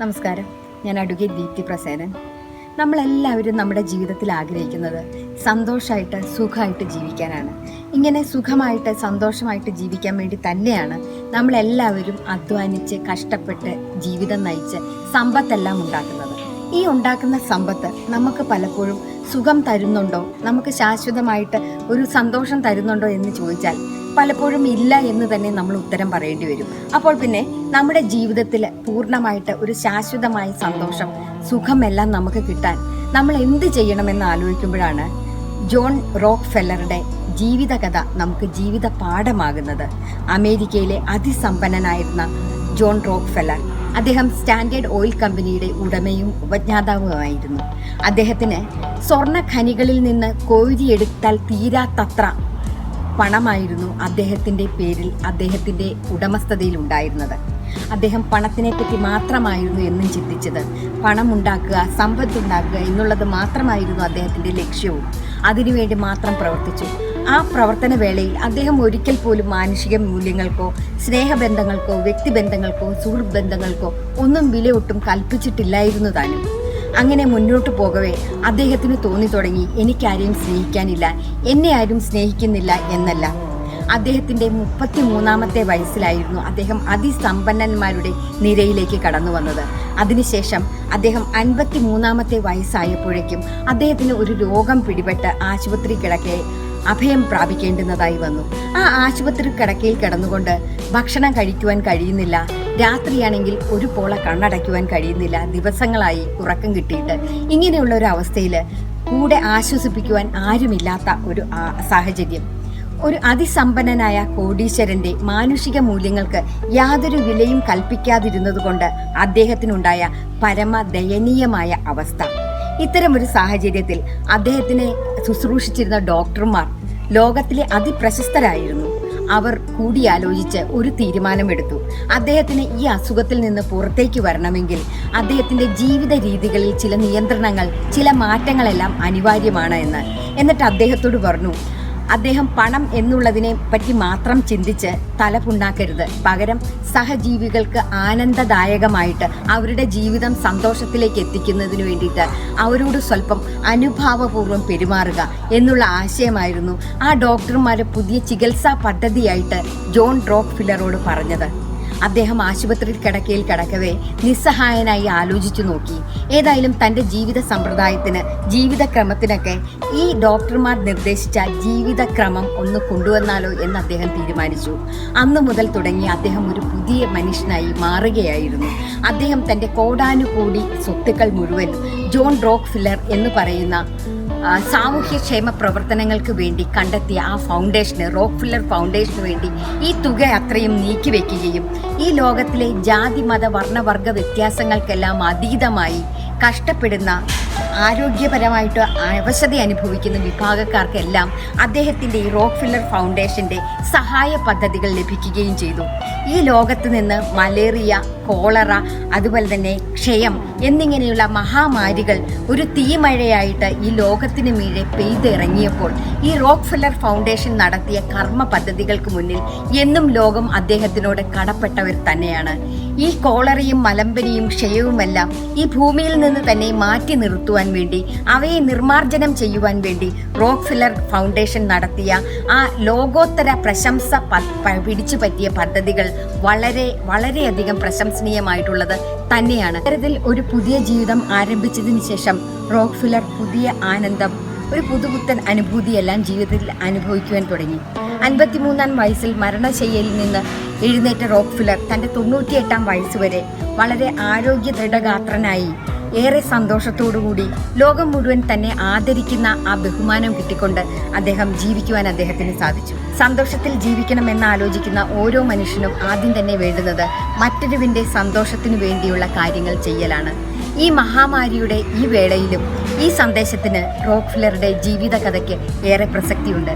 നമസ്കാരം, ഞാൻ Adv.Deepthi പ്രസേനൻ. നമ്മളെല്ലാവരും നമ്മുടെ ജീവിതത്തിൽ ആഗ്രഹിക്കുന്നത് സന്തോഷമായിട്ട് സുഖമായിട്ട് ജീവിക്കാനാണ്. ഇങ്ങനെ സുഖമായിട്ട് സന്തോഷമായിട്ട് ജീവിക്കാൻ വേണ്ടി തന്നെയാണ് നമ്മളെല്ലാവരും അധ്വാനിച്ച് കഷ്ടപ്പെട്ട് ജീവിതം നയിച്ച് സമ്പത്തെല്ലാം ഉണ്ടാക്കുന്നത്. ഈ ഉണ്ടാക്കുന്ന സമ്പത്ത് നമുക്ക് പലപ്പോഴും സുഖം തരുന്നുണ്ടോ, നമുക്ക് ശാശ്വതമായിട്ട് ഒരു സന്തോഷം തരുന്നുണ്ടോ എന്ന് ചോദിച്ചാൽ പലപ്പോഴും ഇല്ല എന്ന് തന്നെ നമ്മൾ ഉത്തരം പറയേണ്ടി വരും. അപ്പോൾ പിന്നെ നമ്മുടെ ജീവിതത്തിൽ പൂർണ്ണമായിട്ട് ഒരു ശാശ്വതമായ സന്തോഷം സുഖമെല്ലാം നമുക്ക് കിട്ടാൻ നമ്മൾ എന്ത് ചെയ്യണമെന്ന് ആലോചിക്കുമ്പോഴാണ് ജോൺ റോക്ക്ഫെല്ലറുടെ ജീവിതകഥ നമുക്ക് ജീവിത പാഠമാകുന്നത്. അമേരിക്കയിലെ അതിസമ്പന്നനായിരുന്ന ജോൺ റോക്ക്ഫെല്ലർ, അദ്ദേഹം സ്റ്റാൻഡേർഡ് ഓയിൽ കമ്പനിയുടെ ഉടമയും ഉപജ്ഞാതാവുമായിരുന്നു. അദ്ദേഹത്തിന് സ്വർണ്ണ ഖനികളിൽ നിന്ന് കോരിയെടുത്താൽ തീരാത്തത്ര പണമായിരുന്നു അദ്ദേഹത്തിൻ്റെ പേരിൽ അദ്ദേഹത്തിൻ്റെ ഉടമസ്ഥതയിൽ ഉണ്ടായിരുന്നത്. അദ്ദേഹം പണത്തിനെപ്പറ്റി മാത്രമായിരുന്നു എന്നും ചിന്തിച്ചത്. പണമുണ്ടാക്കുക, സമ്പത്തുണ്ടാക്കുക എന്നുള്ളത് മാത്രമായിരുന്നു അദ്ദേഹത്തിൻ്റെ ലക്ഷ്യവും. അതിനുവേണ്ടി മാത്രം പ്രവർത്തിച്ചു. ആ പ്രവർത്തന വേളയിൽ അദ്ദേഹം ഒരിക്കൽ പോലും മാനുഷിക മൂല്യങ്ങൾക്കോ സ്നേഹബന്ധങ്ങൾക്കോ വ്യക്തിബന്ധങ്ങൾക്കോ സുഹൃത്ത് ബന്ധങ്ങൾക്കോ ഒന്നും വില ഒട്ടും കൽപ്പിച്ചിട്ടില്ലായിരുന്നു താനും. അങ്ങനെ മുന്നോട്ട് പോകവേ അദ്ദേഹത്തിന് തോന്നി തുടങ്ങി, എനിക്കാരെയും സ്നേഹിക്കാനില്ല, എന്നെ ആരും സ്നേഹിക്കുന്നില്ല എന്നല്ല. അദ്ദേഹത്തിൻ്റെ 33-ാമത്തെ വയസ്സിലായിരുന്നു അദ്ദേഹം അതിസമ്പന്നന്മാരുടെ നിരയിലേക്ക് കടന്നു വന്നത്. അതിനുശേഷം അദ്ദേഹം 53-ാമത്തെ വയസ്സായപ്പോഴേക്കും അദ്ദേഹത്തിന് ഒരു രോഗം പിടിപെട്ട് ആശുപത്രി കിടക്കയിൽ അഭയം പ്രാപിക്കേണ്ടുന്നതായി വന്നു. ആ ആശുപത്രി കിടക്കയിൽ കിടന്നുകൊണ്ട് ഭക്ഷണം കഴിക്കുവാൻ കഴിയുന്നില്ല. രാത്രിയാണെങ്കിൽ ഒരു പോള കണ്ണടയ്ക്കുവാൻ കഴിയുന്നില്ല. ദിവസങ്ങളായി ഉറക്കം കിട്ടിയിട്ട് ഇങ്ങനെയുള്ള ഒരു അവസ്ഥയിൽ കൂടെ ആശ്വസിപ്പിക്കുവാൻ ആരുമില്ലാത്ത ഒരു സാഹചര്യം. ഒരു അതിസമ്പന്നനായ കോടീശ്വരന്റെ മാനുഷിക മൂല്യങ്ങൾക്ക് യാതൊരു വിലയും കൽപ്പിക്കാതിരുന്നതുകൊണ്ട് അദ്ദേഹത്തിനുണ്ടായ പരമദയനീയമായ അവസ്ഥ. ഇത്തരമൊരു സാഹചര്യത്തിൽ അദ്ദേഹത്തിനെ ശുശ്രൂഷിച്ചിരുന്ന ഡോക്ടർമാർ ലോകത്തിലെ അതിപ്രശസ്തരായിരുന്നു. അവർ കൂടിയാലോചിച്ച് ഒരു തീരുമാനമെടുത്തു. അദ്ദേഹത്തിന് ഈ അസുഖത്തിൽ നിന്ന് പുറത്തേക്ക് വരണമെങ്കിൽ അദ്ദേഹത്തിൻ്റെ ജീവിത രീതികളിൽ ചില നിയന്ത്രണങ്ങൾ, ചില മാറ്റങ്ങളെല്ലാം അനിവാര്യമാണ് എന്ന്. എന്നിട്ട് അദ്ദേഹത്തോട് പറഞ്ഞു, അദ്ദേഹം പണം എന്നുള്ളതിനെ പറ്റി മാത്രം ചിന്തിച്ച് തലപുണ്ണാക്കരുത്. പകരം സഹജീവികൾക്ക് ആനന്ദദായകമായിട്ട് അവരുടെ ജീവിതം സന്തോഷത്തിലേക്ക് എത്തിക്കുന്നതിന് വേണ്ടിയിട്ട് അവരോട് സ്വല്പം അനുഭാവപൂർവ്വം പെരുമാറുക എന്നുള്ള ആശയമായിരുന്നു ആ ഡോക്ടർമാരെ പുതിയ ചികിത്സാ പദ്ധതിയായിട്ട് ജോൺ റോക്ക്ഫെല്ലറോട് പറഞ്ഞത്. അദ്ദേഹം ആശുപത്രി കിടക്കയിൽ കിടക്കവേ നിസ്സഹായനായി ആലോചിച്ചു നോക്കി. ഏതായാലും തൻ്റെ ജീവിത സമ്പ്രദായത്തിന്, ജീവിതക്രമത്തിനൊക്കെ ഈ ഡോക്ടർമാർ നിർദ്ദേശിച്ച ജീവിതക്രമം ഒന്ന് കൊണ്ടുവന്നാലോ എന്ന് അദ്ദേഹം തീരുമാനിച്ചു. അന്നു മുതൽ തുടങ്ങി അദ്ദേഹം ഒരു പുതിയ മനുഷ്യനായി മാറുകയായിരുന്നു. അദ്ദേഹം തൻ്റെ കോടാനുകോടി സ്വത്തുക്കൾ മുഴുവൻ ജോൺ റോക്ക്ഫെല്ലർ എന്ന് പറയുന്ന സാമൂഹ്യക്ഷേമ പ്രവർത്തനങ്ങൾക്ക് വേണ്ടി കണ്ടെത്തിയ ആ ഫൗണ്ടേഷന്, റോക്ക്ഫെല്ലർ ഫൗണ്ടേഷന് വേണ്ടി ഈ തുക അത്രയും നീക്കിവെക്കുകയും ഈ ലോകത്തിലെ ജാതി മത വർണ്ണവർഗ വ്യത്യാസങ്ങൾക്കെല്ലാം അതീതമായി കഷ്ടപ്പെടുന്ന ആരോഗ്യപരമായിട്ട് അവശത അനുഭവിക്കുന്ന വിഭാഗക്കാർക്കെല്ലാം അദ്ദേഹത്തിൻ്റെ ഈ റോക്ക്ഫെല്ലർ ഫൗണ്ടേഷൻ്റെ സഹായ പദ്ധതികൾ ലഭിക്കുകയും ചെയ്തു. ഈ ലോകത്ത് നിന്ന് മലേറിയ, കോളറ, അതുപോലെ തന്നെ ക്ഷയം എന്നിങ്ങനെയുള്ള മഹാമാരികൾ ഒരു തീമഴയായിട്ട് ഈ ലോകത്തിന് മീതെ പെയ്തിറങ്ങിയപ്പോൾ ഈ റോക്ക്ഫെല്ലർ ഫൗണ്ടേഷൻ നടത്തിയ കർമ്മ പദ്ധതികൾക്ക് മുന്നിൽ എന്നും ലോകം അദ്ദേഹത്തിനോട് കടപ്പെട്ടവർ തന്നെയാണ്. ഈ കോളറയും മലമ്പനിയും ക്ഷയവുമെല്ലാം ഈ ഭൂമിയിൽ നിന്ന് തന്നെ മാറ്റി നിർത്തുവാൻ വേണ്ടി, അവയെ നിർമ്മാർജ്ജനം ചെയ്യുവാൻ വേണ്ടി റോക്ക്ഫെല്ലർ ഫൗണ്ടേഷൻ നടത്തിയ ആ ലോകോത്തര പ്രശംസ പിടിച്ചു പറ്റിയ പദ്ധതികൾ വളരെയധികം പ്രശംസനീയമായിട്ടുള്ളത് തന്നെയാണ്. ഇത്തരത്തിൽ ഒരു പുതിയ ജീവിതം ആരംഭിച്ചതിന് ശേഷം റോക്ക്ഫെല്ലർ പുതിയ ആനന്ദം, ഒരു പുതുപുത്തൻ അനുഭൂതിയെല്ലാം ജീവിതത്തിൽ അനുഭവിക്കുവാൻ തുടങ്ങി. 53-ാം വയസ്സിൽ മരണശയ്യയിൽ നിന്ന് എഴുന്നേറ്റ റോക്ക്ഫെല്ലർ തൻ്റെ 98-ാം വയസ്സുവരെ വളരെ ആരോഗ്യ ദൃഢഗാത്രനായി ഏറെ സന്തോഷത്തോടുകൂടി ലോകം മുഴുവൻ തന്നെ ആദരിക്കുന്ന ആ ബഹുമാനം കിട്ടിക്കൊണ്ട് അദ്ദേഹം ജീവിക്കുവാൻ അദ്ദേഹത്തിന് സാധിച്ചു. സന്തോഷത്തിൽ ജീവിക്കണമെന്ന് ആലോചിക്കുന്ന ഓരോ മനുഷ്യനും ആദ്യം തന്നെ വേണ്ടുന്നത് മറ്റൊരുവിൻ്റെ സന്തോഷത്തിനു വേണ്ടിയുള്ള കാര്യങ്ങൾ ചെയ്യലാണ്. ഈ മഹാമാരിയുടെ ഈ വേളയിലും ഈ സന്ദേശത്തിന് റോക്ക്ഫെല്ലറുടെ ജീവിതകഥയ്ക്ക് ഏറെ പ്രസക്തിയുണ്ട്.